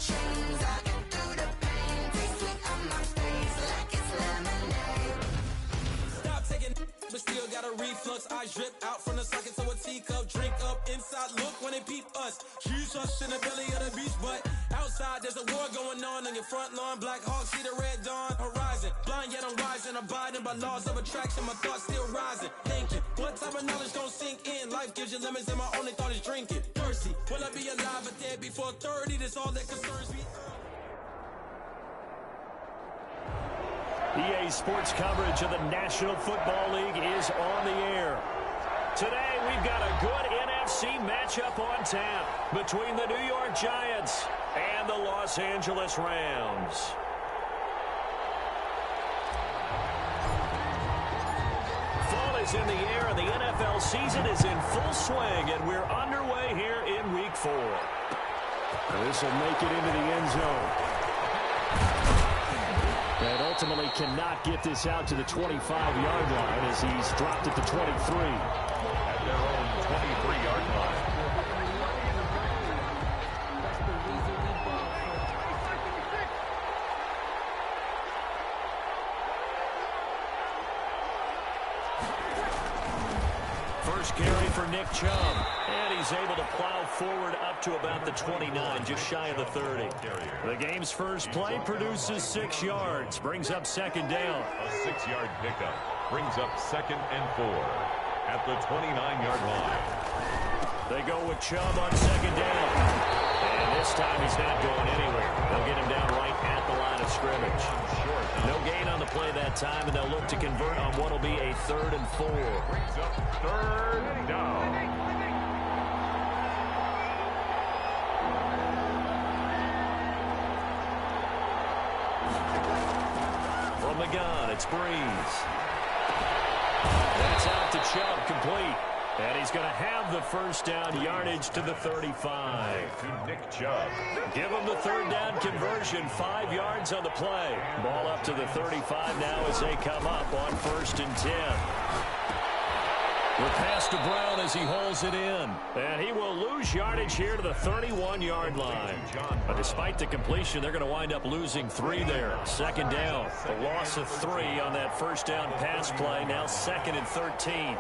chains. I get through the pain. Taste sweet on my face like it's lemonade. Stop taking, but still got a reflux. Eyes drip out from the socket to a teacup. Drink up inside, look when they peep us. Jesus in the belly of the beast, but outside there's a war going on your front lawn. Black Hawk, see the red dawn horizon. Blind yet I'm rising, abiding by laws of attraction. My thoughts still rising, thinking what type of knowledge gon' sink in? Life gives you lemons and my only thought is drinking. Thirsty, will I be alive or dead before 30? That's all that concerns me. EA Sports coverage of the National Football League is on the air. Today, we've got a good NFC matchup on tap between the New York Giants and the Los Angeles Rams. Fall is in the air, and the NFL season is in full swing, and we're underway here in Week 4. This will make it into the end zone. And ultimately cannot get this out to the 25-yard line as he's dropped at the 23. At their own 23-yard line. First carry for Nick Chubb. And he's able to plow forward up to about the 29, just shy of the 30. The game's first play produces 6 yards, brings up second down. A 6-yard pickup brings up 2nd and 4 at the 29-yard line. They go with Chubb on second down. And this time he's not going anywhere. They'll get him down right at the line of scrimmage. No gain on the play that time, and they'll look to convert on what will be a 3rd and 4. Brings up 3rd down. From the gun, it's Breeze. That's out to Chubb, complete. And he's going to have the first down, yardage to the 35. To Nick Chubb. Give him the 3rd down conversion, 5 yards on the play. Ball up to the 35 now as they come up on 1st and 10. The pass to Brown as he holds it in. And he will lose yardage here to the 31-yard line. But despite the completion, they're going to wind up losing 3 there. Second down. A loss of 3 on that first down pass play. Now 2nd and 13.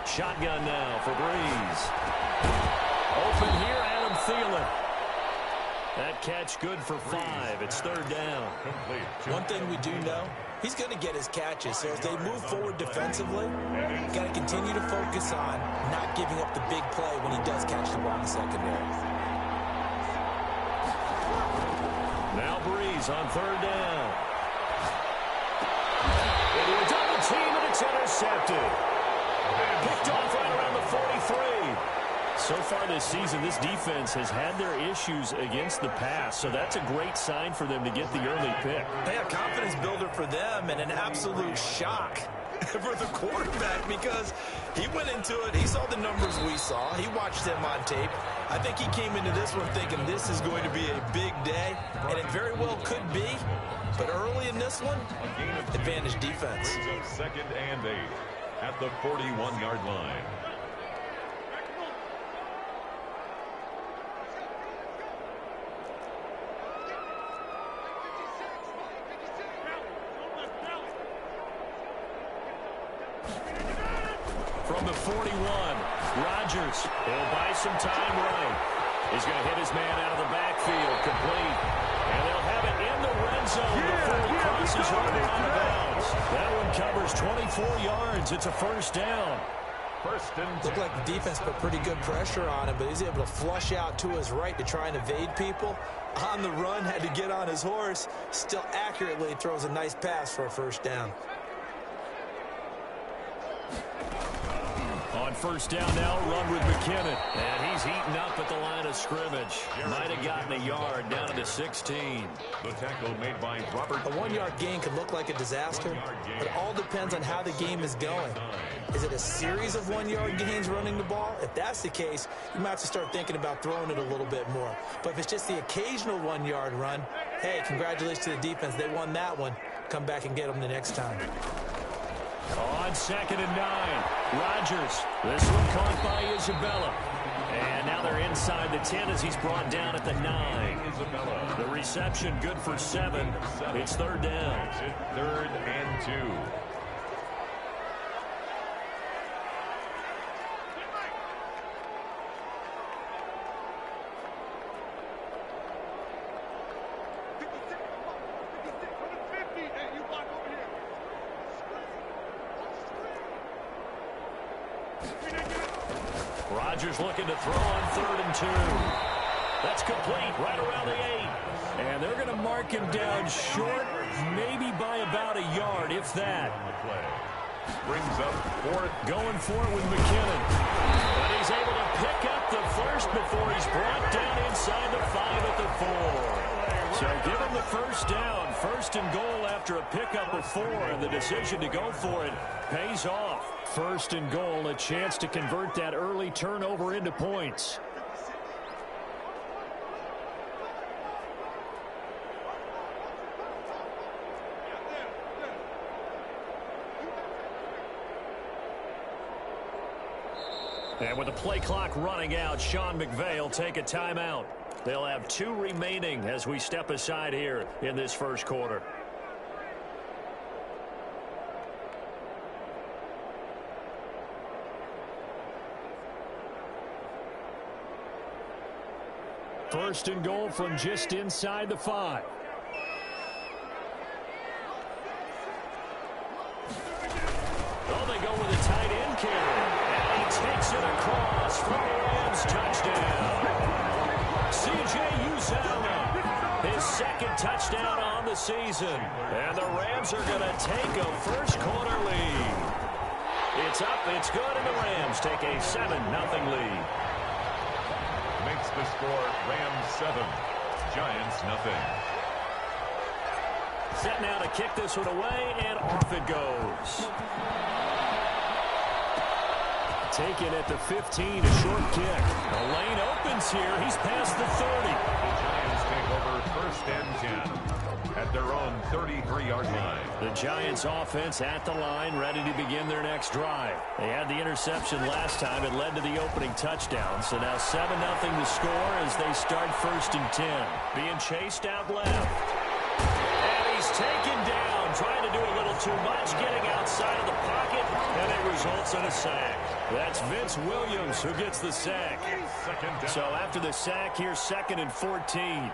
Shotgun now for Breeze. Open here, Adam Thielen. That catch good for 5. It's 3rd down. One thing we do know, he's going to get his catches. So as they move forward defensively, got to continue to focus on not giving up the big play when he does catch the ball in the secondary. Now Breeze on 3rd down. Into a double team, and it's intercepted. Picked off right around the 43. So far this season, this defense has had their issues against the pass, so that's a great sign for them to get the early pick. A confidence builder for them and an absolute shock for the quarterback because he went into it. He saw the numbers we saw. He watched them on tape. I think he came into this one thinking this is going to be a big day, and it very well could be. But early in this one, advantage defense. 2nd and 8 at the 41-yard line. From the 41, Rodgers. He'll buy some time right. He's going to hit his man out of the backfield, complete. And they'll have it in the red zone before he crosses over out of bounds. That one covers 24 yards. It's a 1st down. Looked like the defense put pretty good pressure on him, but he's able to flush out to his right to try and evade people. On the run, had to get on his horse. Still accurately throws a nice pass for a 1st down. On 1st down now, run with McKinnon. And he's heating up at the line of scrimmage. Might have gotten a yard down to the 16. The tackle made by Robert. A 1-yard gain could look like a disaster, but it all depends on how the game is going. Is it a series of 1-yard gains running the ball? If that's the case, you might have to start thinking about throwing it a little bit more. But if it's just the occasional 1-yard run, hey, congratulations to the defense. They won that one. Come back and get them the next time. On 2nd and 9, Rodgers. This one caught by Isabella. And now they're in inside the 10 as he's brought down at the 9. The reception good for 7. It's third down. 3rd and 2. Rodgers looking to throw on 3rd and 2. That's complete right around the 8. And they're going to mark him down short, maybe by about a yard, if that. Brings up 4th. Going for it with McKinnon. But he's able to pick up the first before he's brought down inside the 5 at the 4. So give him the first down. 1st and goal after a pickup of 4. And the decision to go for it pays off. 1st and goal, a chance to convert that early turnover into points. And with the play clock running out, Sean McVay will take a timeout. They'll have 2 remaining as we step aside here in this first quarter. First and goal from just inside the 5. Oh, they go with a tight end carry. And he takes it across for the Rams touchdown. C.J. Uzomah, his 2nd touchdown on the season. And the Rams are going to take a first quarter lead. It's up, it's good, and the Rams take a 7-0 lead. Makes the score Rams 7, Giants nothing. Set now to kick this one away, and off it goes. Taken at the 15, a short kick. The lane opens here. He's past the 30. The Giants take over 1st and 10 at their own 33-yard line. The Giants offense at the line, ready to begin their next drive. They had the interception last time. It led to the opening touchdown. So now 7-0 the score as they start 1st and 10. Being chased out left. And he's taken down, trying to do a little too much, getting outside of the pocket, and it results in a sack. That's Vince Williams who gets the sack. So after the sack, here's 2nd and 14.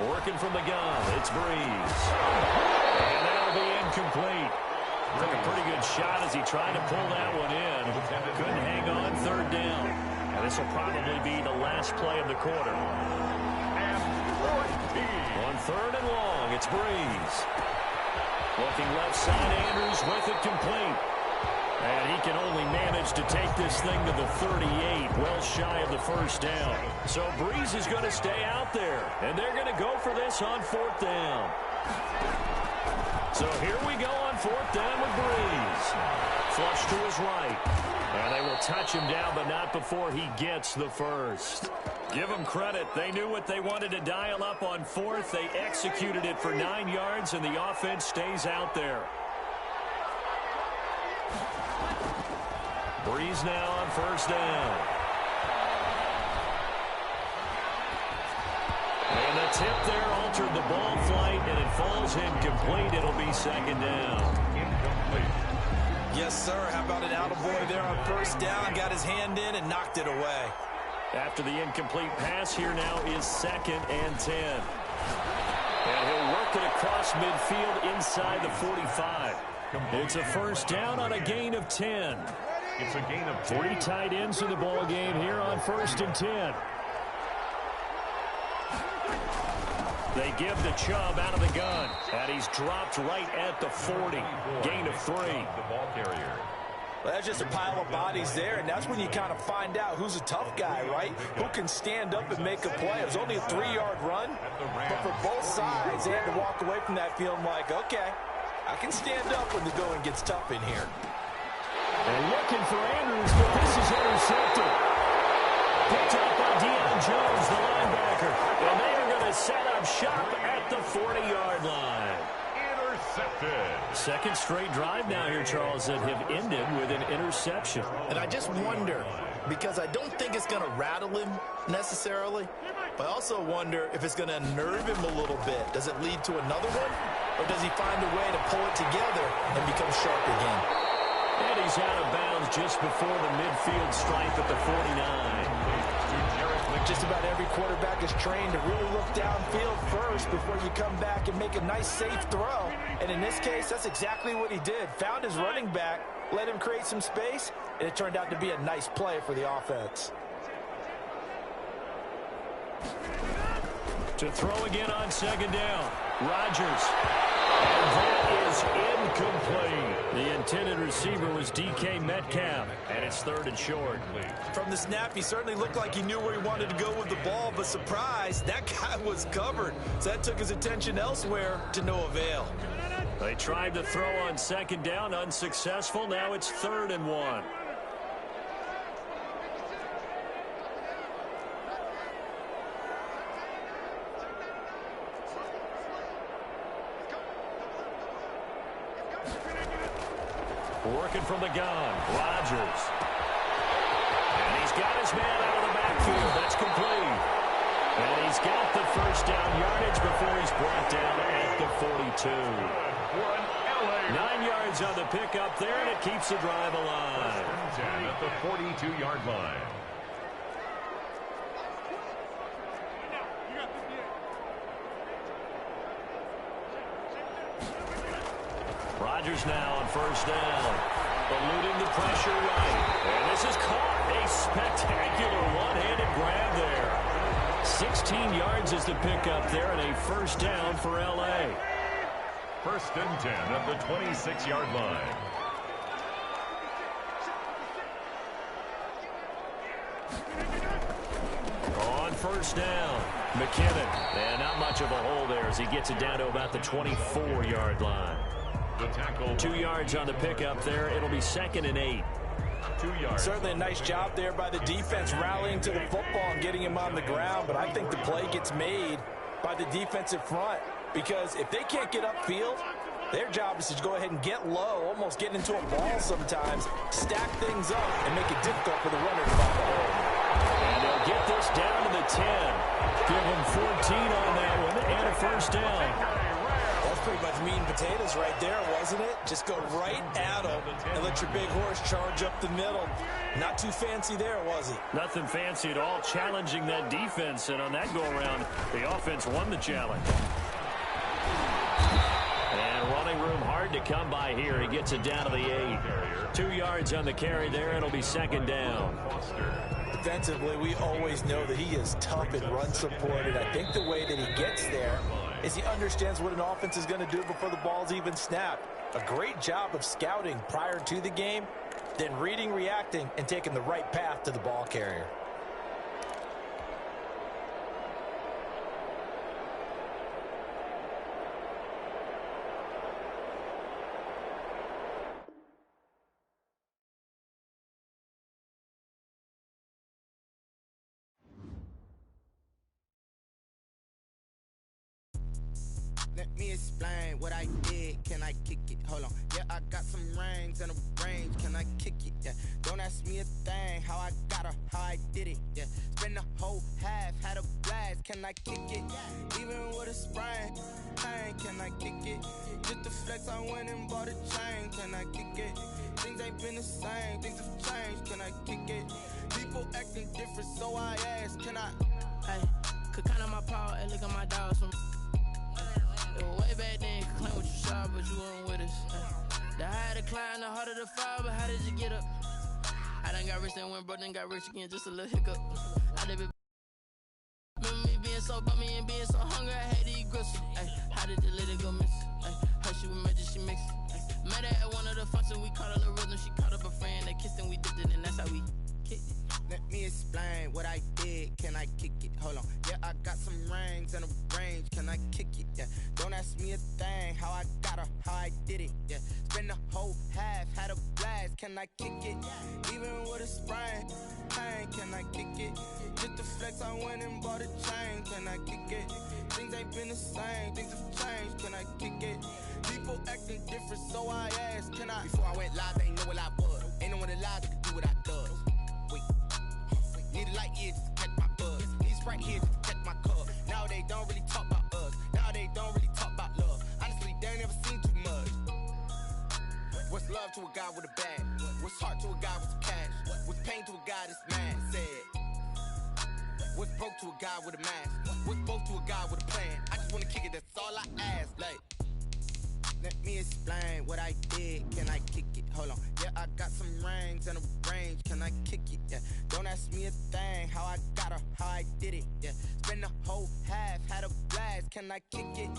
Working from the gun, it's Breeze. And that'll be incomplete. Took a pretty good shot as he tried to pull that one in. Couldn't hang on 3rd down. And this will probably be the last play of the quarter. On 3rd and long, it's Breeze. Looking left side, Andrews with it complete. And he can only manage to take this thing to the 38, well shy of the first down. So Breeze is going to stay out there, and they're going to go for this on 4th down. So here we go on 4th down with Breeze. Flush to his right. And they will touch him down, but not before he gets the first. Give them credit. They knew what they wanted to dial up on 4th. They executed it for 9 yards, and the offense stays out there. Breeze now on 1st down. And the tip there altered the ball flight, and it falls incomplete. It'll be 2nd down. Incomplete. Yes, sir. How about an attaboy there on 1st down? Got his hand in and knocked it away. After the incomplete pass, here now is 2nd and 10. And he'll work it across midfield inside the 45. It's a 1st down on a gain of 10. It's a gain of 10. 3 tight ends in the ball game here on 1st and 10. They give the Chubb out of the gun, and he's dropped right at the 40. Gain of 3. The ball carrier. Well, that's just a pile of bodies there, and that's when you kind of find out who's a tough guy, right? Who can stand up and make a play. It was only a 3-yard run, but for both sides, they had to walk away from that feeling like, okay, I can stand up when the going gets tough in here. And looking for Andrews, but this is intercepted. Picked up by Deion Jones, the linebacker. And they are going to set up shop at the 40-yard line. Intercepted. Second straight drive now here, Charles, that have ended with an interception. And I just wonder, because I don't think it's going to rattle him necessarily. But I also wonder if it's going to unnerve him a little bit. Does it lead to another one? Or does he find a way to pull it together and become sharp again? And he's out of bounds just before the midfield stripe at the 49. Just about every quarterback is trained to really look downfield first before you come back and make a nice, safe throw. And in this case, that's exactly what he did. Found his running back, let him create some space, and it turned out to be a nice play for the offense. To throw again on second down. Rodgers. And that is incomplete. The intended receiver was DK Metcalf, and it's 3rd and short. From the snap, he certainly looked like he knew where he wanted to go with the ball, but surprise, that guy was covered. So that took his attention elsewhere to no avail. They tried to throw on second down, unsuccessful. Now it's 3rd and 1. Working from the gun, Rodgers. And he's got his man out of the backfield. That's complete. And he's got the first down yardage before he's brought down at the 42. 9 yards on the pickup there, and it keeps the drive alive. 10 at the 42-yard line. Rodgers now on first down. Eluding the pressure right. And this is caught. A spectacular one-handed grab there. 16 yards is the pickup there, and a first down for L.A. 1st and 10 at the 26-yard line. On first down, McKinnon. And not much of a hole there as he gets it down to about the 24-yard line. The tackle. 2 yards on the pickup there. It'll be 2nd and 8. 2 yards. Certainly a nice job there by the defense rallying to the football and getting him on the ground, but I think the play gets made by the defensive front because if they can't get upfield, their job is to go ahead and get low, almost get into a ball sometimes, stack things up, and make it difficult for the runner to find the hole. And they'll get this down to the 10. Give them 14 on that one and a first down. That's pretty much meat and potatoes right there, wasn't it? Just go right at them and let your big horse charge up the middle. Not too fancy there, was it? Nothing fancy at all, challenging that defense. And on that go-around, the offense won the challenge. And running room hard to come by here. He gets it down to the 8. 2 yards on the carry there. It'll be 2nd down. Defensively, we always know that he is tough and run supported. I think the way that he gets there is he understands what an offense is going to do before the ball's even snapped. A great job of scouting prior to the game, then reading, reacting, and taking the right path to the ball carrier. Let me explain what I did. Can I kick it? Hold on. Yeah, I got some rings and a range. Can I kick it? Yeah. Don't ask me a thing. How I got her, how I did it. Yeah. Spend the whole half, had a blast. Can I kick it? Even with a sprain. Pain, can I kick it? Just the flex, I went and bought a chain. Can I kick it? Things ain't been the same. Things have changed. Can I kick it? People acting different, so I ask. Can I? Hey, could count on my power and look at my dogs from. It was way back then, could claim what you saw, but you weren't with us. The higher the climb, the harder the fall, but how did you get up? I done got rich, then went broke, then got rich again, just a little hiccup. I did it. Remember me being so bummy and being so hungry, I had to eat gristle. Ay, how did the little go miss? Ay, her she was magic, she mixed. Ay, met her at one of the functions, we caught a little rhythm, she caught up a friend, they kissed and we dipped it, and that's how we kicked it. Let me explain what I did. Can I kick it? Hold on. Yeah, I got some rings and a range. Can I kick it? Yeah. Don't ask me a thing. How I got her, how I did it. Yeah. Spend the whole half, had a blast. Can I kick it? Even with a sprain. Pain, can I kick it? Just the flex, I went and bought a chain. Can I kick it? Things ain't been the same. Things have changed. Can I kick it? People acting different, so I asked. Can I? Before I went live, they ain't know what I was. Ain't no one alive that could do what I does. Wait. light years just to catch my buzz. These right here just to catch my cub. Now they don't really talk about us. Now they don't really talk about love. Honestly, they ain't never seen too much. What's love to a guy with a bag? What's heart to a guy with some cash? What's pain to a guy that's mad? Said. What's broke to a guy with a mask? What's both to a guy with a plan? I just wanna kick it, that's all I ask. Like, let me explain what I did. Can I kick it? Hold on. Yeah, I got some rings and a range. Can I kick it? Yeah. Don't ask me a thing. How I got her, how I did it. Yeah. Spend the whole half, had a blast. Can I kick it?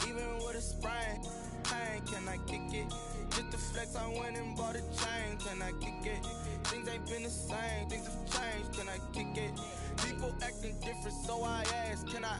Even with a sprain. Pain, can I kick it? Just to flex, I went and bought a chain. Can I kick it? Things ain't been the same. Things have changed. Can I kick it? People acting different, so I ask, can I?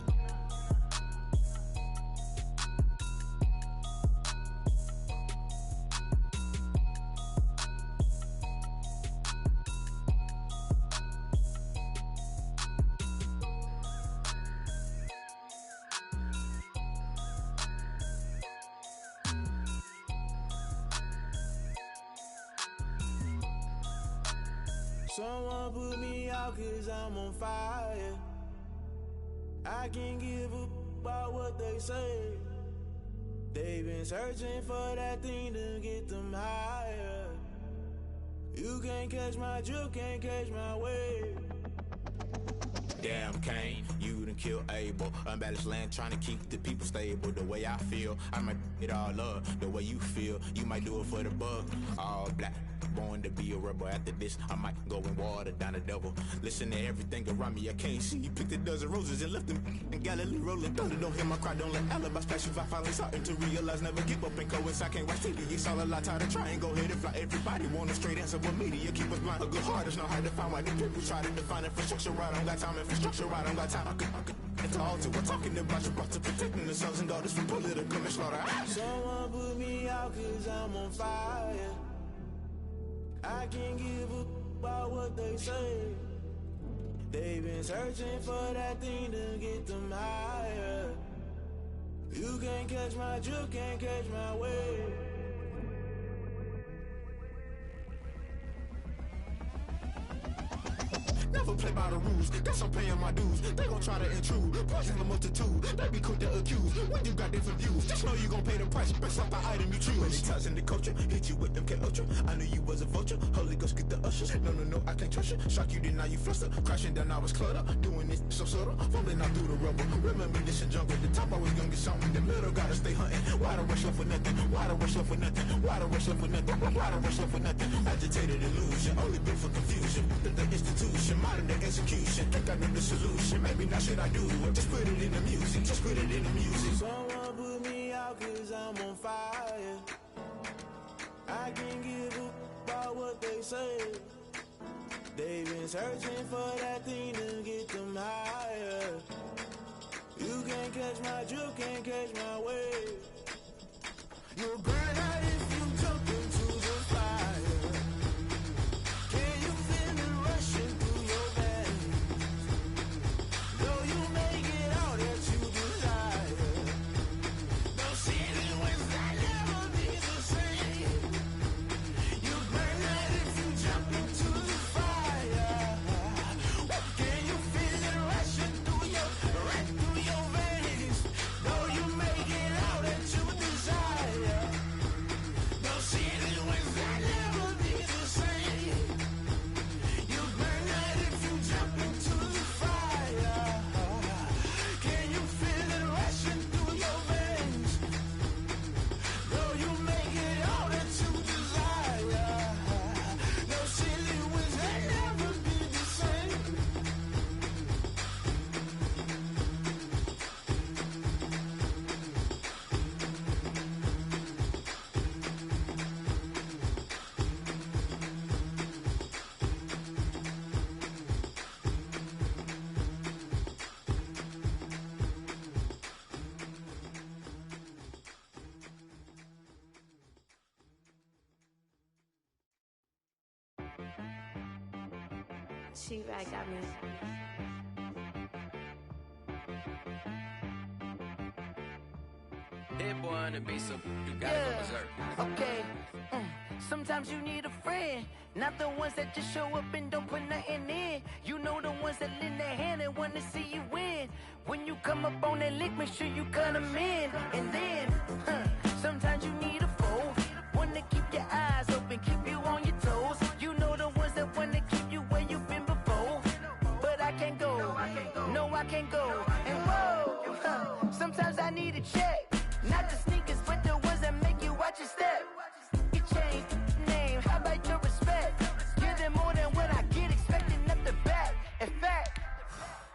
Someone put me out 'cause I'm on fire. I can't give up about what they say. They've been searching for that thing to get them higher. You can't catch my drift, can't catch my wave. Damn, Kane, you done killed Abel. Unbalanced land, trying to keep the people stable. The way I feel, I might it all up. The way you feel, you might do it for the buck. All black, born to be a rebel. After this, I might go and water down the devil. Listen to everything around me, I can't see. Picked a dozen roses and left them in Galilee rolling thunder. Don't hear my cry, don't let alibis flash. If I finally starting to realize, never give up and coincide. Can't watch TV, it's all a lot. Tired of trying, go ahead and fly. Everybody want a straight answer, but media keep us blind. A good heart is not hard to find. Why the people try to define infrastructure right? I don't got time, infrastructure right? I don't got time. I could talk to. We're talking about you, brought to protecting the sons and daughters from political and slaughter. Someone put me out 'cause I'm on fire. I can't give up about what they say. They've been searching for that thing to get them higher. You can't catch my drift, can't catch my wave. Never play by the rules, guess I'm paying my dues. They gon' try to intrude, poison the multitude. They be quick to accuse, when you got different views. Just know you gon' pay the price, based off the item you choose. Many times in the culture, hit you with MK Ultra. I knew you was a vulture, Holy Ghost get the ushers. No, I can't trust you. Shock you, then now you fluster. Crashing down, I was cluttered. Doing this so subtle, falling out through the rubble. Remember this in jungle, the top I was gonna get something. The middle gotta stay hunting. Why the rush left for nothing? Why the rush left for nothing? Why the rush left for nothing? Why the rush left for nothing? Agitated illusion, only built for confusion. The institution, modern day execution. Think I know the solution. Maybe not should I do it? Just put it in the music. Just put it in the music. Someone put me out 'cause I'm on fire. I can't give up about what they say. They've been searching for that thing to get them higher. You can't catch my drift, can't catch my wave. You'll burn out if you jump into the fire. Can you feel it rushing through your veins? Though you make it all that you desire. Those feelings will never be the same. You burn out if you jump into the fire. Can you feel it rushing through your veins? Though you make it all that you desire. Those feelings will never be the same. You burn out if you jump into the fire. Can you feel it rushing through your veins? Though you make it all that you desire. Those feelings will never be the same. She-Rag got me. Hit boy on the beat, so you gotta go berserk. Okay. Sometimes you need a friend, not the ones that just show up and don't put nothing in. You know the ones that come up on that lick, make sure you cut them in. And then, sometimes you need a foe. One to keep your eyes open, keep you on your toes. You know the ones that want to keep you where you've been before. But I can't go, no, I can't go. And whoa, sometimes I need a check. Not the sneakers, but the ones that make you watch your step. You change name, how about your respect? Give them more than what I get, expecting up the back. In fact,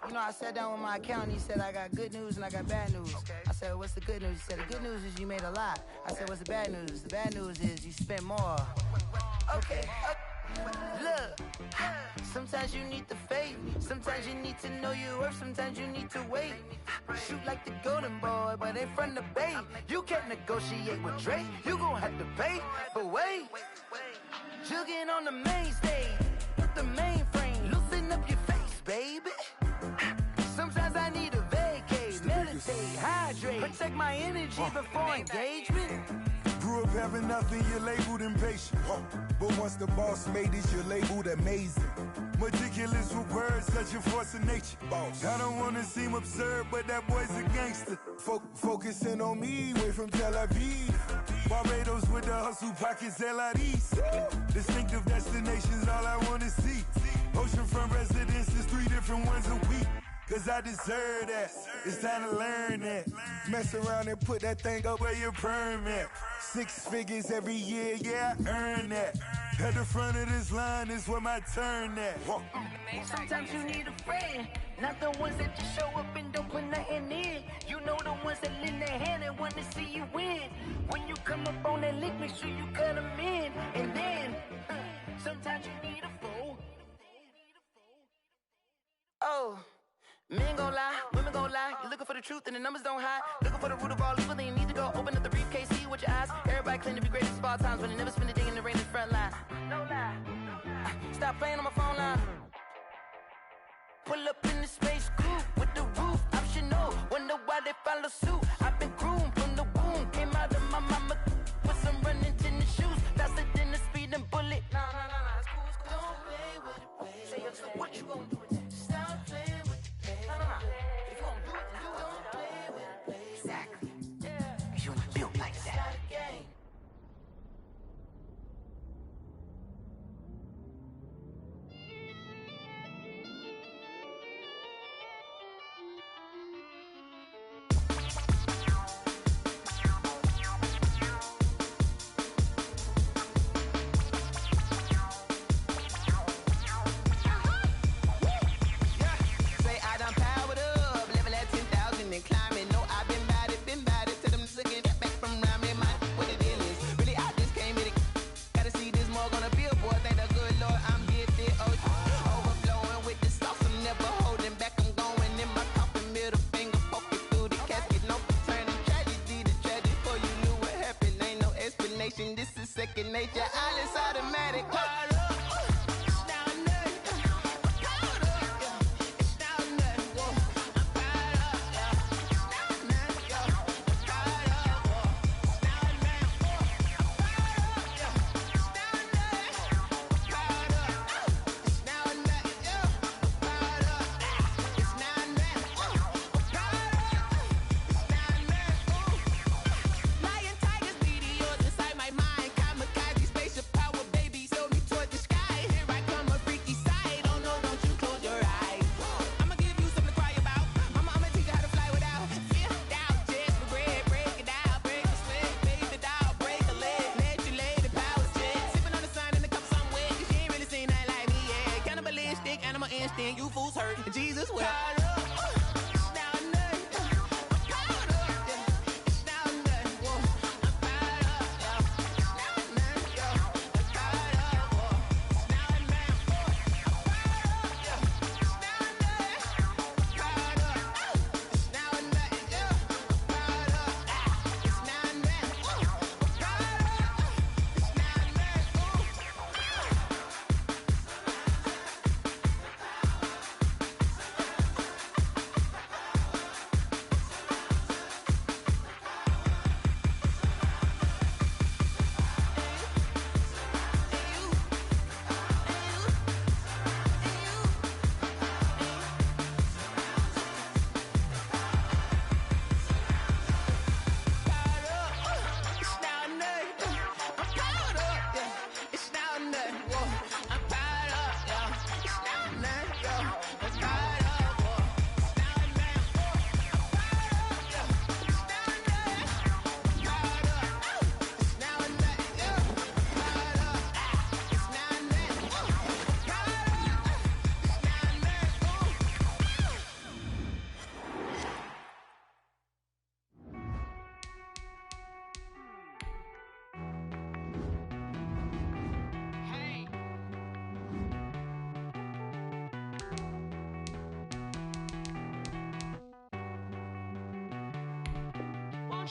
you know, I sat down with my accountant, he said I got good news and I got bad news. I said, what's the good news? He said, the good news is you made a lot. I said, what's the bad news? The bad news is you spent more. Okay. Look, sometimes you need the faith. Sometimes you need to know your worth. Sometimes you need to wait. Shoot like the golden boy, but in front of the bay. You can't negotiate with Drake. You gon' have to pay. But wait, jugging on the main stage, the mainframe, loosen up your face, baby. Sometimes I need a vacate, meditate, hydrate, protect my energy before engagement. Grew up having nothing, you're labeled impatient. But once the boss made it, you're labeled amazing. Meticulous with words, such a force of nature. Boss. I don't wanna seem absurd, but that boy's a gangster. Focusing on me, way from Tel Aviv. Barbados with the hustle pockets, LIDs. Distinctive destinations, all I wanna see. Oceanfront residences, 3 different ones a week. Cause I deserve that, it's time to learn that. Mess around and put that thing up where your permit. 6 figures every year, yeah, I earn that. At the front of this line is where my turn at. Sometimes you need a friend, not the ones that just show up and don't put nothing in. You know the ones that lend their hand and want to see you win. When you come up on that lick, make sure you cut them in. And then, sometimes you need a foe. Oh. Men gon' lie, women gon' lie. You're looking for the truth and the numbers don't hide. Looking for the root of all evil, then you need to go open up the briefcase, see with your eyes. Everybody claim to be great at all times, but they never spend a day in the rain in the front line. No lie. Stop playing on my phone line. Pull up in the space coupe with the roof optional. Wonder why they follow suit. I've been groomed from the womb. Came out of my mama with some running tennis shoes. Faster than the speeding bullet. Nah, it's cool, it's cool. Don't play with it, baby. Say what you gon' do? Stop playing. If you don't do it, then you don't play with it. Exactly. Cause you ain't built like that. This is second nature, all is automatic. You fools hurt, Jesus will.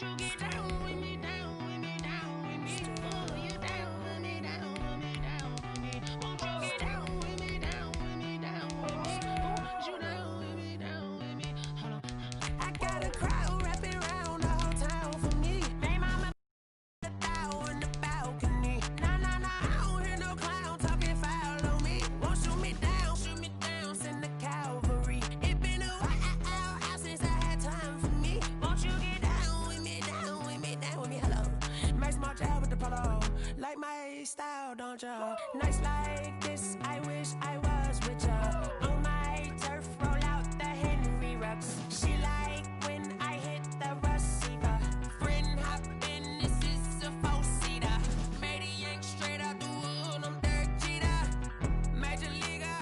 Won't you get down with me, down with me, down with me? Oh, you down with me, down with me, down with me. Won't you get down with me, down with me, down with me? Oh, you down with me, down with me. Hold on. I got a crowd wrapping around the whole town for me. Hey, mama, the thou in the balcony. Nah, nah, nah, I don't hear no clown talking foul on me. Won't shoot me down, send the cavalry. It been a while since I had time for me. Won't you get down with me, down with me, down with me? Hello. Max March out with the polo. Like my style, don't ya? Nights like this, I wish I was with ya. On my turf, roll out the Henry Rux. She like when I hit the receiver. Friend hop in, this is a four-seater. Made a yank straight out the wood, I'm Derek Jeter. Major leaguer,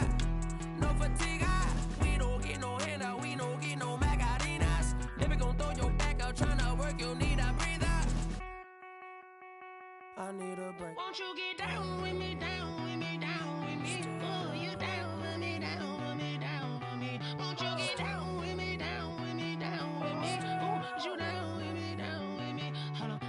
no fatigue. We don't get no handout, we don't get no Magarinas. Never gon' throw your back out, tryna work, you need a breather. I need a break. Won't you get down with me, down with me, down with me? Oh, you down with me, down with me, down with me. Won't you get down with me, down with me, down with me? Oh, you down with me, down with me. Hold on.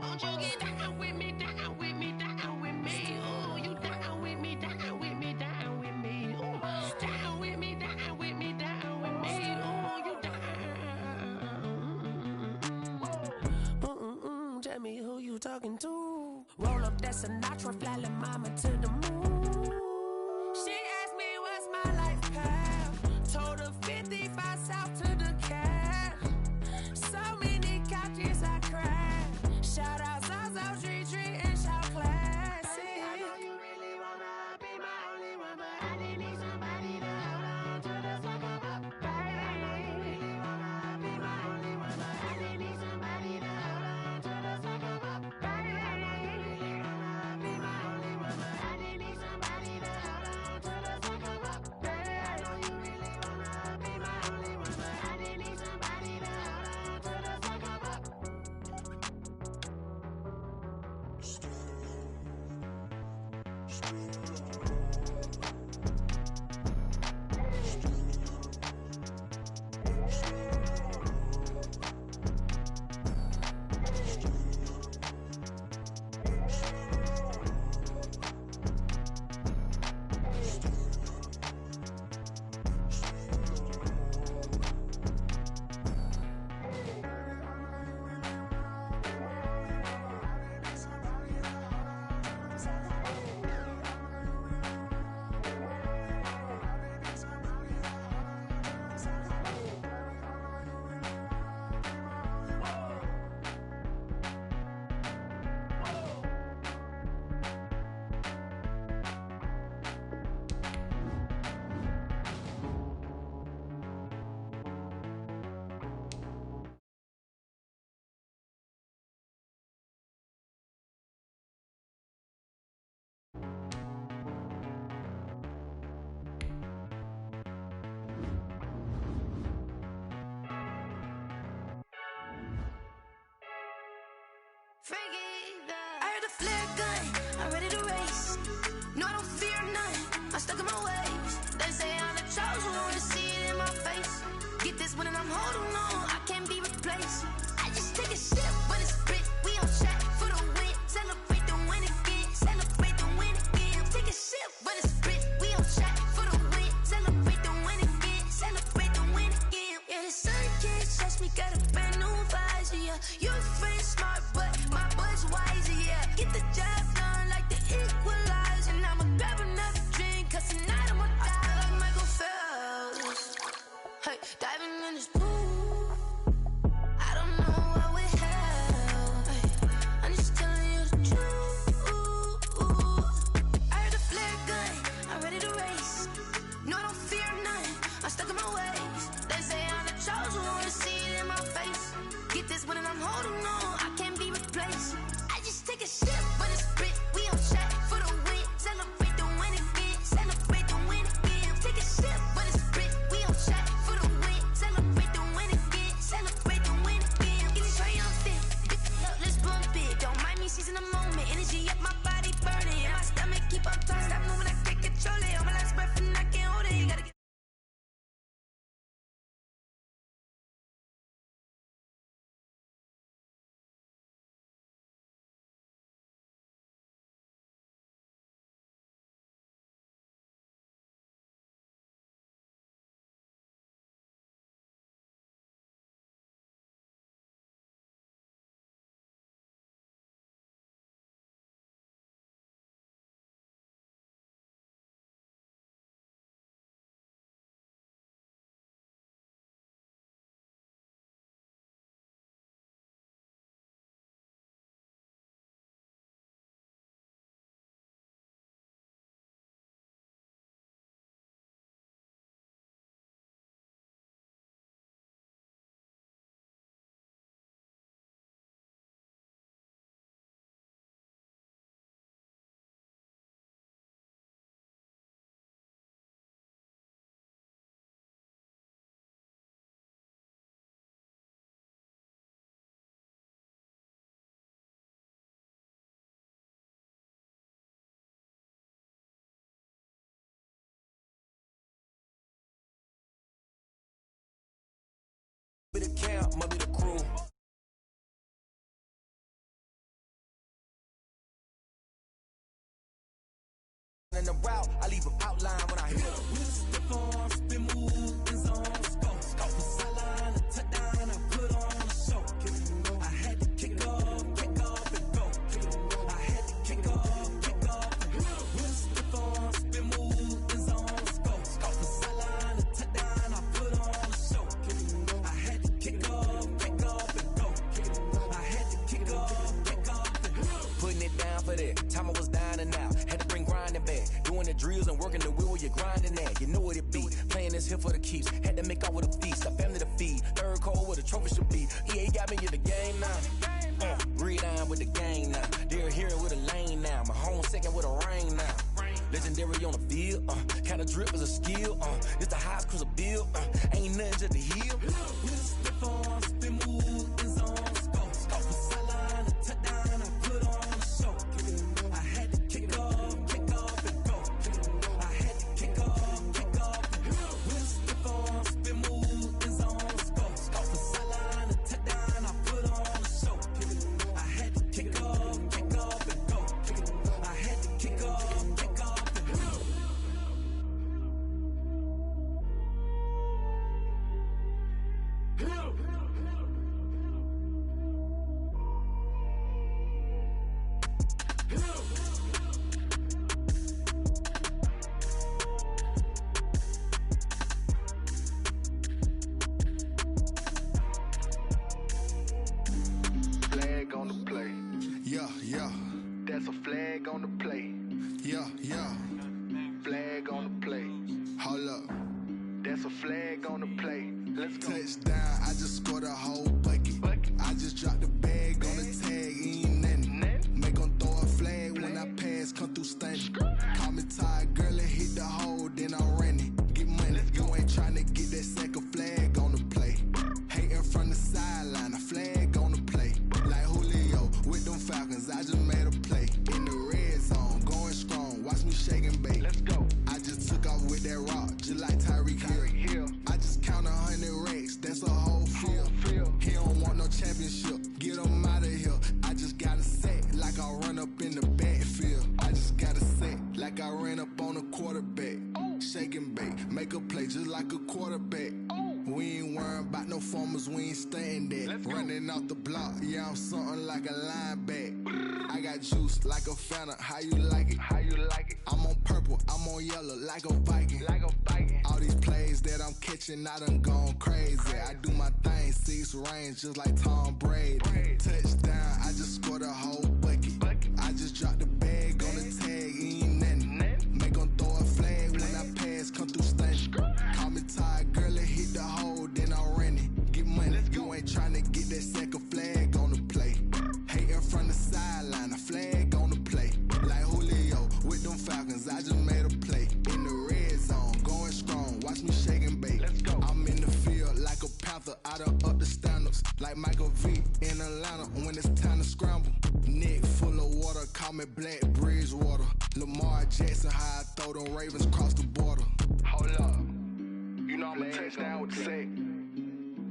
Won't you get down with me, down with me, down with me? Oh, you down with me, down with me, down with me. Oh, down with me, down with me, down with me. Oh, you down. Tell me who you talking to. Roll up that Sinatra, fly la mama to the moon. She asked me what's my life path. Told her 55 south to the cat. So many couches I cried. Shout out South Street and shout classy. I know you really wanna be my only one, but I didn't need somebody to hold on to the second up. Baby, I know you really wanna be my only one, but I didn't need somebody to hold on to the second up. Baby, I know you really wanna be my only one, but I didn't need somebody to hold on to the second up. Baby, I know you really wanna be my only one, but I didn't need somebody to hold on to the second up. I heard the flare gun, I'm ready to race. No, I don't fear none, I'm stuck in my ways. They say I'm the chosen one, to see it in my face. Get this one and I'm holding on, I can't be replaced. I just take a sip when it's split, we on track for the win. Celebrate the win again, celebrate the win again. Take a sip when it's split, we on track for the win. Celebrate the win again, celebrate the win again. Yeah, the sun can't touch me, got a brand new visor, yeah. You're friend smart, but my budget I'ma be the crew. In the route, I leave an outline when I hit it. Step on, spin move, in zone, scope for sideline, a touchdown, I put on a show. I had to kick off and go. I had to kick off and go. Step on, spin move, in zone, scope for sideline, a touchdown, I put on a show. I had to kick off and go. I had to kick off and go. Putting it down for that, time I was down and out. Had to bring grinding back. Doing the drills and working the wheel where you're grinding at. You know what it be. Playing this here for the keeps. Had to make out with a feast. A family to feed. Third cold where the trophy should be. EA got me in the game now. Read on with the game now. They're here with a lane now. My home second with a rain now. Legendary on the field. Kind of drip is a skill. It's the highest cruiser bill. Ain't nothing just to heal. Step on, spin move, in zone, scope for sideline, a touchdown, I put on a show. I had to kick off and go. I had to kick off and go. Step on, spin move, in zone, scope for sideline, a touchdown, I put on a show. I had to kick off and go. I had to kick off and go. Flag on the play. Yeah. That's a flag on the play. Yeah. Flag on the play. Hold up. That's a flag on the play. Let's go. Touchdown, I just scored a whole bucket. I just dropped the bag on the tag, ain't nothing. Make 'em throw a flag when I pass, come through stunning. Call me tired, girl, and hit the hole, then I'm running. Get money, you ain't tryna get that second flag on the play. Hating from the sideline, a flag on the play. Like Julio with them Falcons, I just made a play. In the red zone, going strong, watch me shake and bake. Let's go. I just took off with that rock, just like Tyreek Hill. I just count 100 racks, that's a whole field. He don't want no championship, get him out of here. I just got a set, like I run up in the backfield. I just got a set, like I ran up on a quarterback. Shake and bake, make a play just like a quarterback. We ain't worrying about no formers, we ain't staying there. Running off the block, yeah, I'm something like a linebacker. I got juice like a Fanta, how you like it? I'm on purple, I'm on yellow, like a Viking. All these plays that I'm catching, I done gone crazy. I do my thing, 6 range, just like Tom Brady. Touchdown, I just scored a whole bucket. I just dropped the bag on the tag, ain't nothing. Make 'em throw a flag when I pass, come through stunning. Call me tired, girl, and hit the hole, then I'm running. Get money, you ain't tryna get that second flag on the play. Hating from the sideline, a flag on the play. Like Julio with them Falcons, I just made a play. In the red zone, going strong, watch me shake and bake. Let's go. I'm in the field like a panther, I done up the standards. Like Michael V in Atlanta when it's time to scramble. Neck full of water, call me Black Bridgewater. Lamar Jackson, how I throw them Ravens across the border. Hold up. You know I'm a touchdown with the sack.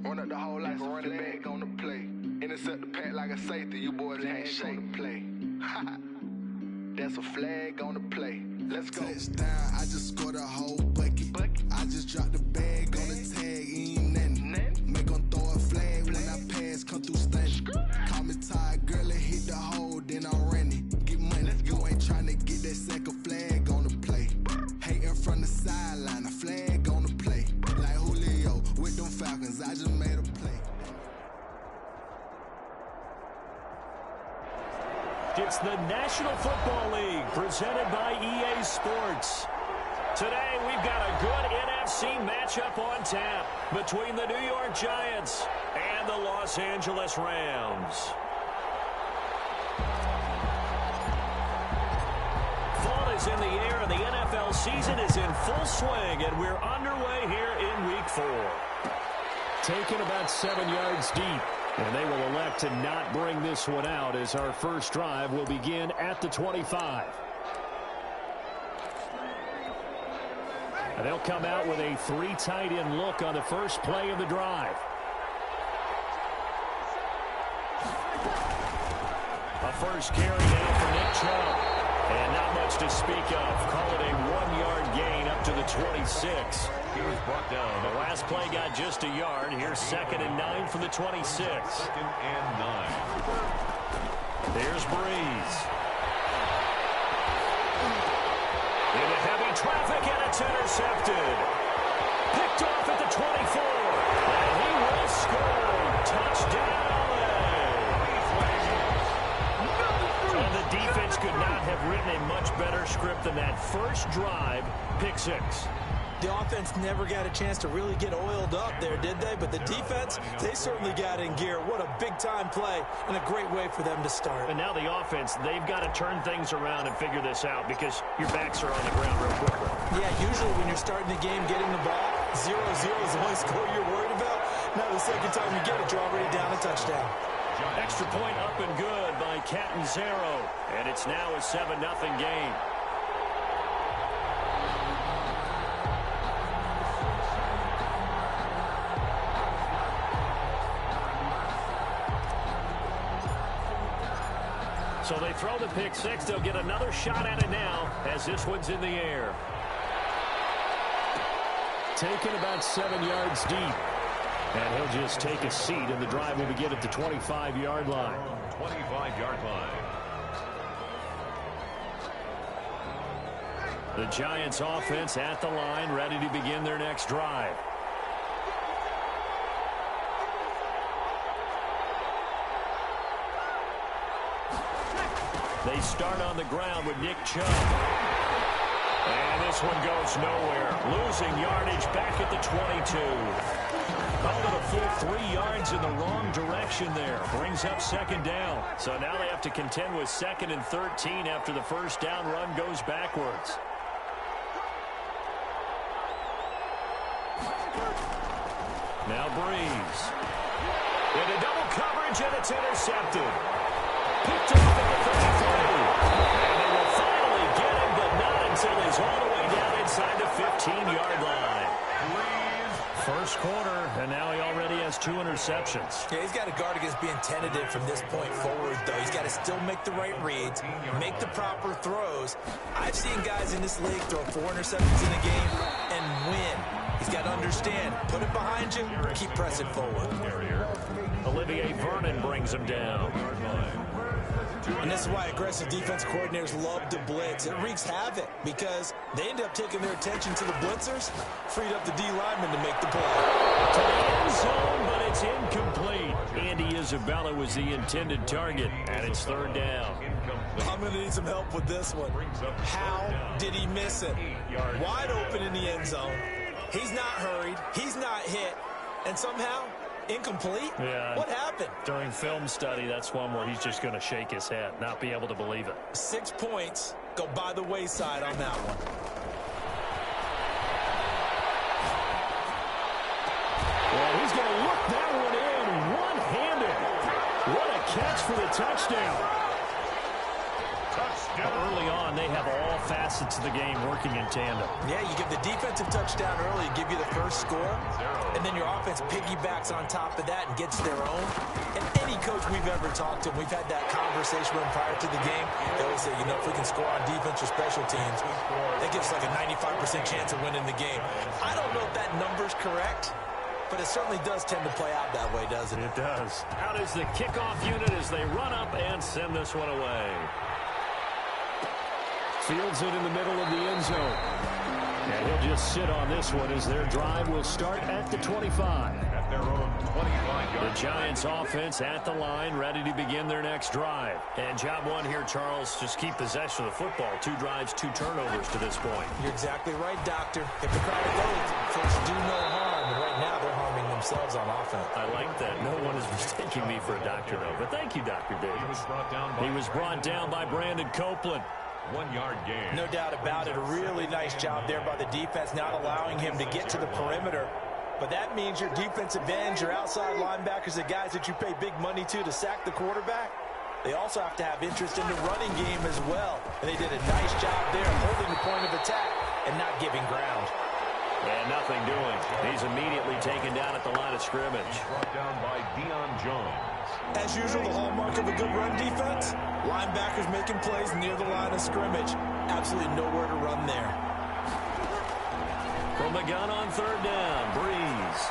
Run up the whole like a running back on the play. Intercept the pack like a safety. You boys ain't shake the play. That's a flag on the play. Let's go. Touchdown, I just scored a whole bucket. I just dropped the bag on the tag, ain't nothing. Make 'em throw a flag when I pass, come through stunning. Call me tired, girl, and hit the hole, then I'm running. Get money, you ain't tryna get that second flag on the play. Hating from the sideline, a flag on the play. Like Julio with them Falcons, I just made a play. It's the National Football League presented by EA Sports. Today, we've got a good NFC matchup on tap between the New York Giants and the Los Angeles Rams. Fall is in the air, and the NFL season is in full swing, and we're underway here in Week 4. Taken about 7 yards deep. And they will elect to not bring this one out as our first drive will begin at the 25. And they'll come out with a 3 tight end look on the first play of the drive. A first carry now for Nick Chubb. And not much to speak of. Call it a 1-yard gain up to the 26. He was brought down. The last play got just a yard. Here's 2nd and 9 from the 26. 2nd and 9. There's Breeze. Into heavy traffic, and it's intercepted. Picked off at the 24. And he will score. Touchdown. And the defense could not have written a much better script than that first drive, pick 6. The offense never got a chance to really get oiled up there, did they? But the defense, they certainly got in gear. What a big-time play and a great way for them to start. And now the offense, they've got to turn things around and figure this out because your backs are on the ground real quickly. Yeah, usually when you're starting the game, getting the ball, 0-0 is the only score you're worried about. Now the second time you get it, you're already down a touchdown. Extra point up and good by Catanzaro. And it's now a 7-0 game. So they throw the pick 6. They'll get another shot at it now as this one's in the air. Taken about 7 yards deep. And he'll just take a seat, and the drive will begin at the 25-yard line. 25-yard line. The Giants offense at the line, ready to begin their next drive. They start on the ground with Nick Chubb. And this one goes nowhere. Losing yardage back at the 22. Called it a full 3 yards in the wrong direction there. Brings up 2nd down. So now they have to contend with 2nd and 13 after the first down run goes backwards. Now Breeze. Into double coverage, and it's intercepted. Picked off at the 33. And they will finally get him, but not until he's all the way down inside the 15-yard line. First quarter, and now he already has 2 interceptions. Yeah, he's got to guard against being tentative from this point forward, though. He's got to still make the right reads, make the proper throws. I've seen guys in this league throw 4 interceptions in a game and win. He's got to understand, put it behind you, keep pressing forward. Olivier Vernon brings him down. And this is why aggressive defense coordinators love to blitz. It wreaks havoc because they end up taking their attention to the blitzers, freed up the D lineman to make the play. To the end zone, but it's incomplete. Andy Isabella was the intended target, and it's 3rd down. I'm going to need some help with this one. How did he miss it? Wide open in the end zone. He's not hurried. He's not hit. And somehow, incomplete? Yeah. What happened? During film study, that's one where he's just going to shake his head, not be able to believe it. 6 points go by the wayside on that one. Well, he's going to look that one in one-handed. What a catch for the touchdown. Early on, they have all facets of the game working in tandem. Yeah, you give the defensive touchdown early, give you the first score, and then your offense piggybacks on top of that and gets their own. And any coach we've ever talked to, we've had that conversation with them prior to the game. They always say, you know, if we can score on defense or special teams, that gives like a 95% chance of winning the game. I don't know if that number's correct, but it certainly does tend to play out that way, doesn't it? It does. Out is the kickoff unit as they run up and send this one away. Fields it in the middle of the end zone. And he'll just sit on this one as their drive will start at the 25. At their own 25-yard. The Giants offense at the line, ready to begin their next drive. And job one here, Charles, just keep possession of the football. 2 drives, 2 turnovers to this point. You're exactly right, Doctor. Hippocratic oath, first do no harm. And right now they're harming themselves on offense. I like that. No one is mistaking me for a doctor, though. But thank you, Dr. Davis. He was brought down by Brandon Copeland. 1-yard gain. No doubt about it. A really nice job there by the defense, not allowing him to get to the perimeter. But that means your defensive ends, your outside linebackers, the guys that you pay big money to sack the quarterback, they also have to have interest in the running game as well. And they did a nice job there holding the point of attack and not giving ground. And nothing doing. He's immediately taken down at the line of scrimmage. Brought down by Deion Jones. As usual, the hallmark of a good run defense, linebackers making plays near the line of scrimmage. Absolutely nowhere to run there. From the gun on third down, Breeze.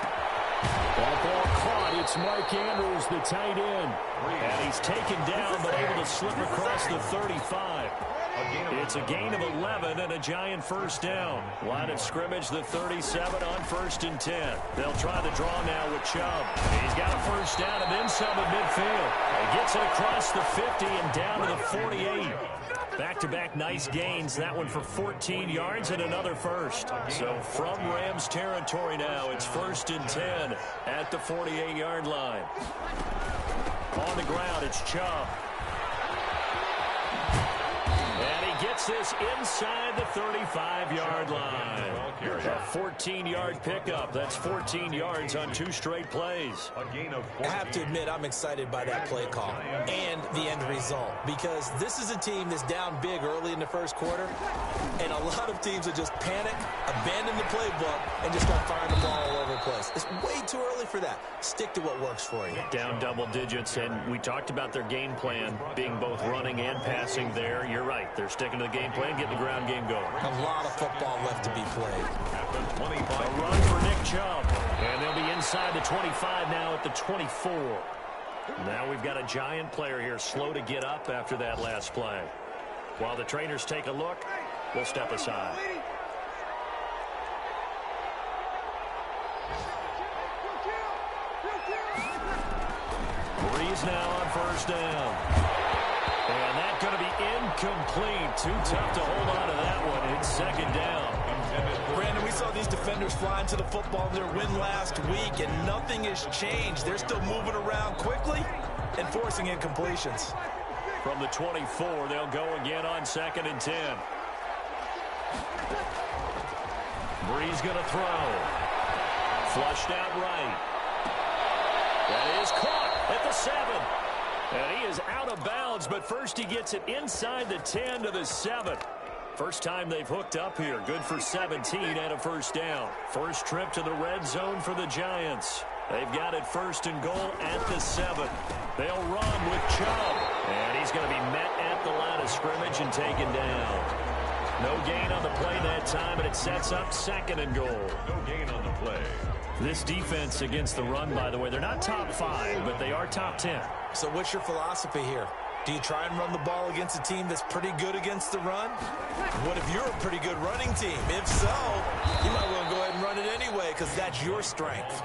That ball caught. It's Mike Andrews, the tight end. And he's taken down, but able to slip across the 35. It's a gain of 11 and a Giant first down. Line of scrimmage, the 37 on 1st and 10. They'll try the draw now with Chubb. He's got a first down and then some at midfield. He gets it across the 50 and down to the 48. Back-to-back nice gains. That one for 14 yards and another first. So from Rams territory now, it's 1st and 10 at the 48-yard line. On the ground, it's Chubb. And he gets this inside the 35-yard line. A 14-yard pickup. That's 14 yards on 2 straight plays. I have to admit, I'm excited by that play call and the end result, because this is a team that's down big early in the first quarter, and a lot of teams will just panic, abandon the playbook, and just start firing the ball all over the place. It's way too early for that. Stick to what works for you. Down double digits, and we talked about their game plan being both running and passing there. You're right. They're sticking to the game plan, getting the ground game going. A lot of football left to be played. A run for Nick Chubb. And they'll be inside the 25 now at the 24. Now we've got a Giant player here slow to get up after that last play. While the trainers take a look, we'll step aside. Breeze now on first down. And that's going to be incomplete. Too tough to hold on to that one. It's second down. Brandon, we saw these defenders flying to the football in their win last week, and nothing has changed. They're still moving around quickly and forcing incompletions. From the 24, they'll go again on 2nd and 10. Breeze going to throw. Flushed out right. That is caught at the 7. And he is out of bounds, but first he gets it inside the 10 to the 7. First time they've hooked up here. Good for 17 and a first down. First trip to the red zone for the Giants. They've got it 1st and goal at the 7. They'll run with Chubb. And he's going to be met at the line of scrimmage and taken down. No gain on the play that time, and it sets up 2nd and goal. No gain on the play. This defense against the run, by the way, they're not top 5, but they are top 10. So what's your philosophy here? Do you try and run the ball against a team that's pretty good against the run? What if you're a pretty good running team? If so, you might want to go ahead and run it anyway, because that's your strength.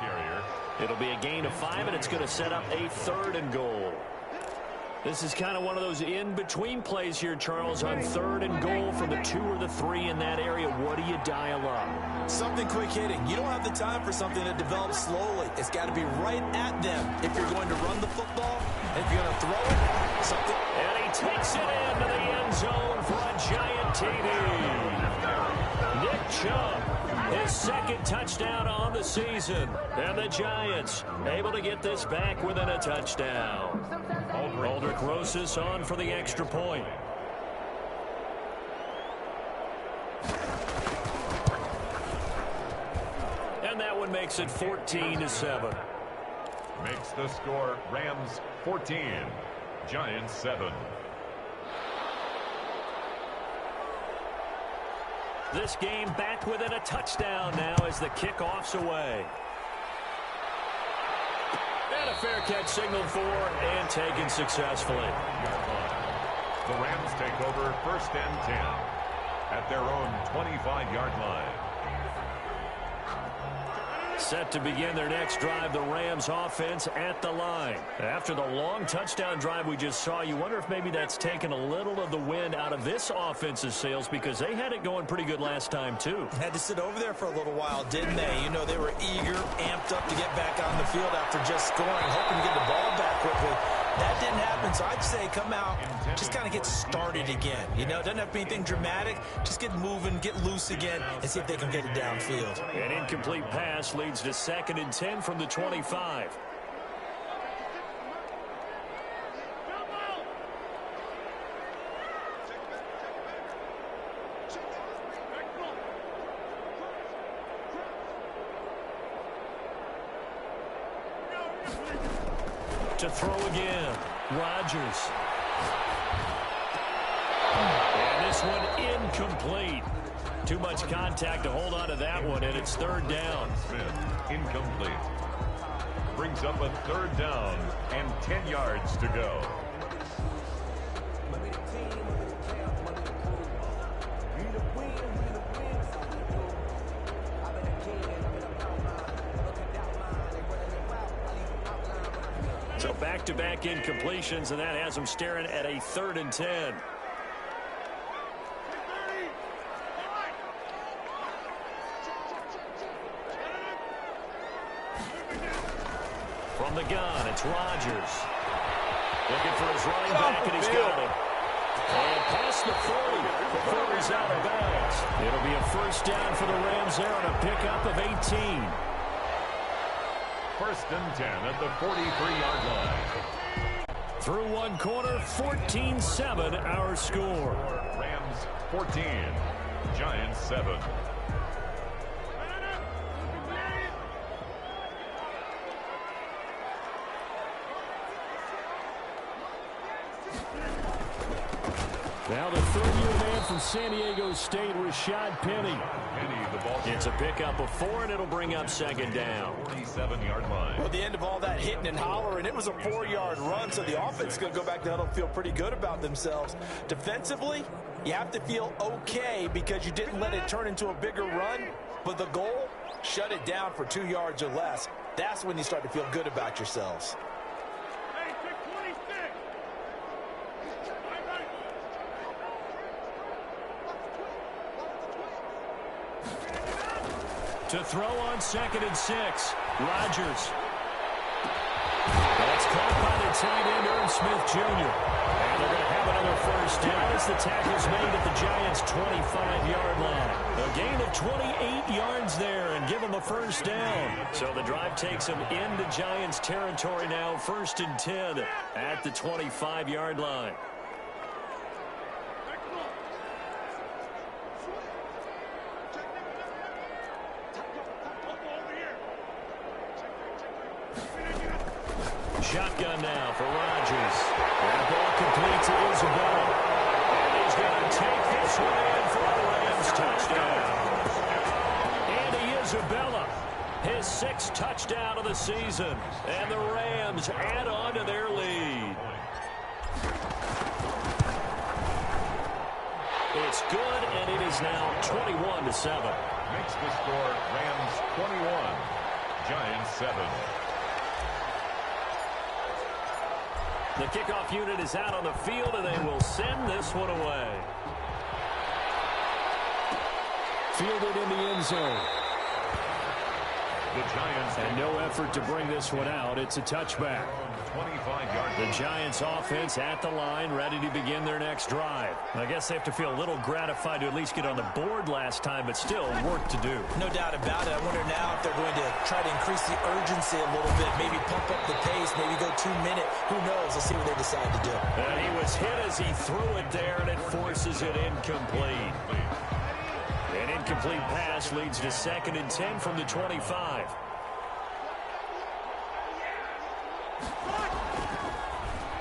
It'll be a gain of 5, and it's going to set up a 3rd and goal. This is kind of one of those in-between plays here, Charles, on 3rd and goal from the 2 or the 3 in that area. What do you dial up? Something quick hitting. You don't have the time for something that develops slowly. It's got to be right at them if you're going to run the football. And if you're going to throw it, something. And he takes it into the end zone for a Giant TD. Nick Chubb, his 2nd touchdown on the season. And the Giants able to get this back within a touchdown. Aldrich Rosas on for the extra point. And that one makes it 14-7. Makes the score Rams 14, Giants 7. This game back within a touchdown now as the kickoff's away. And a fair catch signaled for and taken successfully. The Rams take over 1st and 10 at their own 25-yard line. Set to begin their next drive, the Rams offense at the line. After the long touchdown drive we just saw, you wonder if maybe that's taken a little of the wind out of this offense's sails, because they had it going pretty good last time too. Had to sit over there for a little while, didn't they? You know, they were eager, amped up to get back on the field after just scoring, hoping to get the ball back quickly. That didn't happen, so I'd say come out, just kind of get started again. You know, it doesn't have to be anything dramatic. Just get moving, get loose again, and see if they can get it downfield. An incomplete pass leads to 2nd and 10 from the 25. to throw again. Rodgers. And this one incomplete. Too much contact to hold on to that one, and it's third down. Smith, incomplete. Brings up a third down and 10 yards to go. So back-to-back incompletions, and that has them staring at a 3rd and 10. From the gun, it's Rodgers. Looking for his running back, and he's got him. And past the 40 before he's out of bounds. It'll be a first down for the Rams there on a pickup of 18. First and 10 at the 43-yard line. Through one quarter, 14-7 our score. Rams 14, Giants 7. Now the third-year man from San Diego State, Rashad Penny. It's a pickup of 4, and it'll bring up second down. 47-yard line. Well, the end of all that hitting and hollering, it was a 4-yard run, so the offense is going to go back to huddle, feel pretty good about themselves. Defensively, you have to feel okay because you didn't let it turn into a bigger run, but the goal, shut it down for 2 yards or less. That's when you start to feel good about yourselves. To throw on 2nd and 6. Rodgers. That's caught by the tight end, Irv Smith Jr. And they're going to have another first down as the tackle's made at the Giants' 25-yard line. A gain of 28 yards there and give them a first down. So the drive takes them into Giants territory now. 1st and 10 at the 25-yard line. Shotgun now for Rodgers. That ball complete to Isabella. And he's going to take this one in for a Rams touchdown. Andy Isabella, his 6th touchdown of the season. And the Rams add on to their lead. It's good, and it is now 21-7. Makes the score Rams 21, Giants 7. The kickoff unit is out on the field, and they will send this one away. Fielded in the end zone. The Giants. And no effort to bring this one out. It's a touchback. 25-yard. The Giants offense at the line, ready to begin their next drive. I guess they have to feel a little gratified to at least get on the board last time, but still work to do. No doubt about it. I wonder now if they're going to try to increase the urgency a little bit, maybe pump up the pace, maybe go 2-minute. Who knows? Let's see what they decide to do. And he was hit as he threw it there, and it forces it incomplete. An incomplete pass leads to 2nd and 10 from the 25.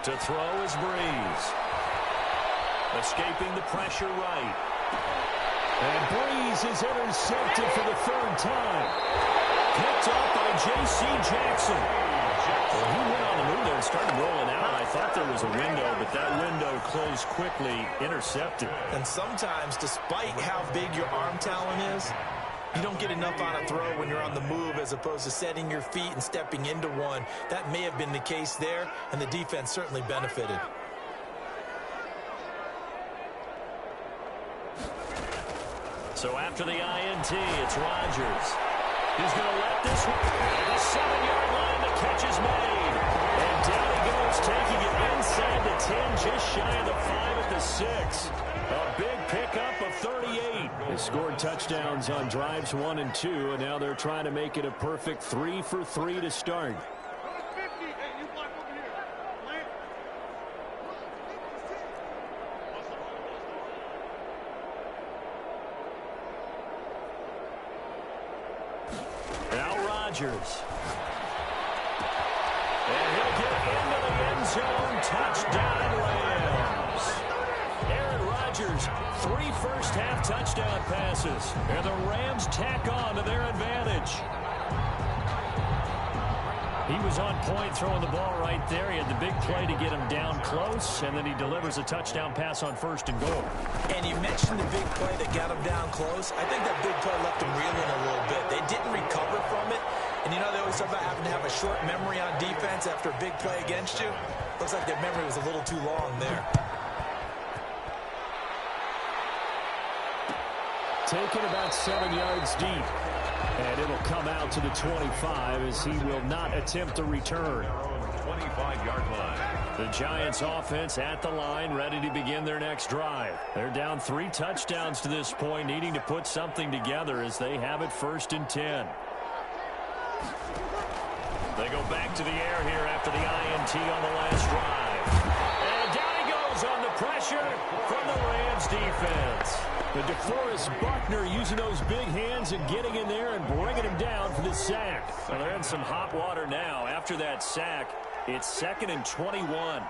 To throw is Breeze. Escaping the pressure right. And Breeze is intercepted for the 3rd time. Picked up by J.C. Jackson. Well, he went on the move there and started rolling out. I thought there was a window, but that window closed quickly, intercepted. And sometimes, despite how big your arm talent is, you don't get enough on a throw when you're on the move as opposed to setting your feet and stepping into one. That may have been the case there, and the defense certainly benefited. So after the INT, it's Rodgers. He's going to let this one. The 7-yard line, the catch is made. And down he goes, taking it inside the 10, just shy of the 5 at the 6. A big pickup of 38. They scored touchdowns on drives 1 and 2, and now they're trying to make it a perfect 3 for 3 to start. Now Rodgers. And he'll get into the end zone. Touchdown, Rams. Aaron Rodgers, 3 first-half touchdown passes. And the Rams tack on to their advantage. He was on point throwing the ball right there. He had the big play to get him down close, and then he delivers a touchdown pass on 1st and goal. And you mentioned the big play that got him down close. I think that big play left him reeling a little bit. They didn't recover from it. And, you know, they always talk about having to have a short memory on defense after a big play against you. Looks like their memory was a little too long there. Taken about 7 yards deep. And it'll come out to the 25 as he will not attempt to return. 25-yard line. The Giants offense at the line, ready to begin their next drive. They're down 3 touchdowns to this point, needing to put something together as they have it 1st and 10. They go back to the air here after the INT on the last drive. And down he goes on the pressure from the Rams defense. But DeForest Buckner using those big hands and getting in there and bringing him down for the sack. Well, they're in some hot water now. After that sack, it's 2nd and 21.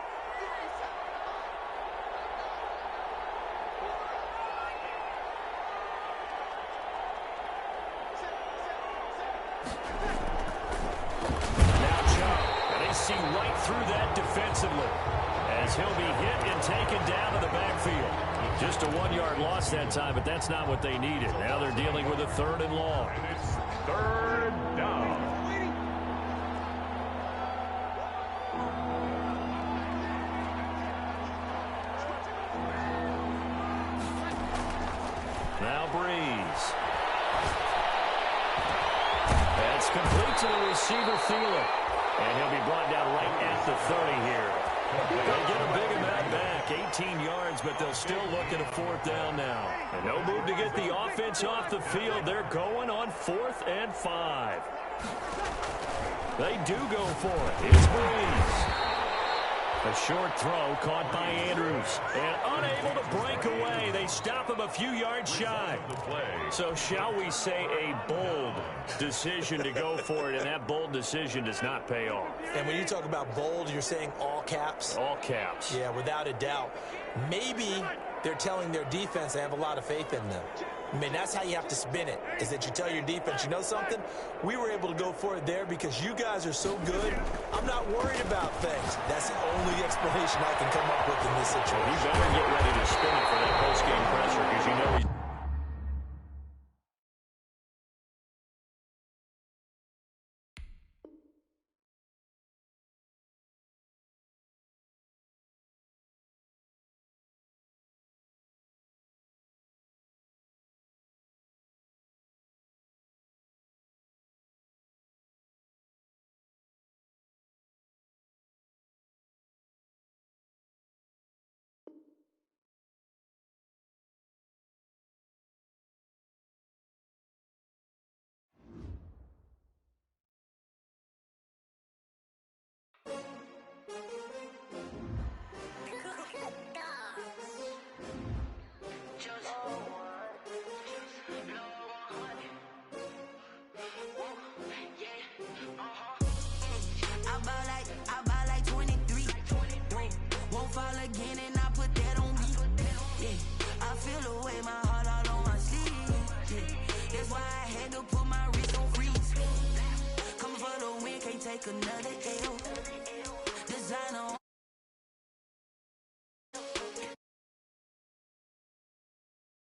Now Joe, and they see right through that defensively as he'll be hit and taken down to the backfield. Just a 1-yard loss that time, but that's not what they needed. Now they're dealing with a 3rd and long. And it's 3rd down. Now Breeze. That's complete to the receiver, Thielen. And he'll be brought down right at the 30 here. They get a big amount back, 18 yards, but they'll still look at a 4th down now. And no move to get the offense off the field. They're going on 4th and 5. They do go for it. It's Breeze. A short throw caught by Andrews. And unable to break away. They stop him a few yards shy. So shall we say a bold decision to go for it, and that bold decision does not pay off. And when you talk about bold, you're saying all caps? All caps. Yeah, without a doubt. Maybe they're telling their defense they have a lot of faith in them. I mean, that's how you have to spin it, is that you tell your defense, you know something? We were able to go for it there because you guys are so good. I'm not worried about things. That's the only explanation I can come up with in this situation. You better get ready to spin it for that post-game pressure because you know he's... I buy like 23. Won't fall again and I put that on me. Yeah, I feel away my heart all on my sleeve. Yeah, that's why I had to put my wrist on freeze. Come for the win, can't take another L. Designer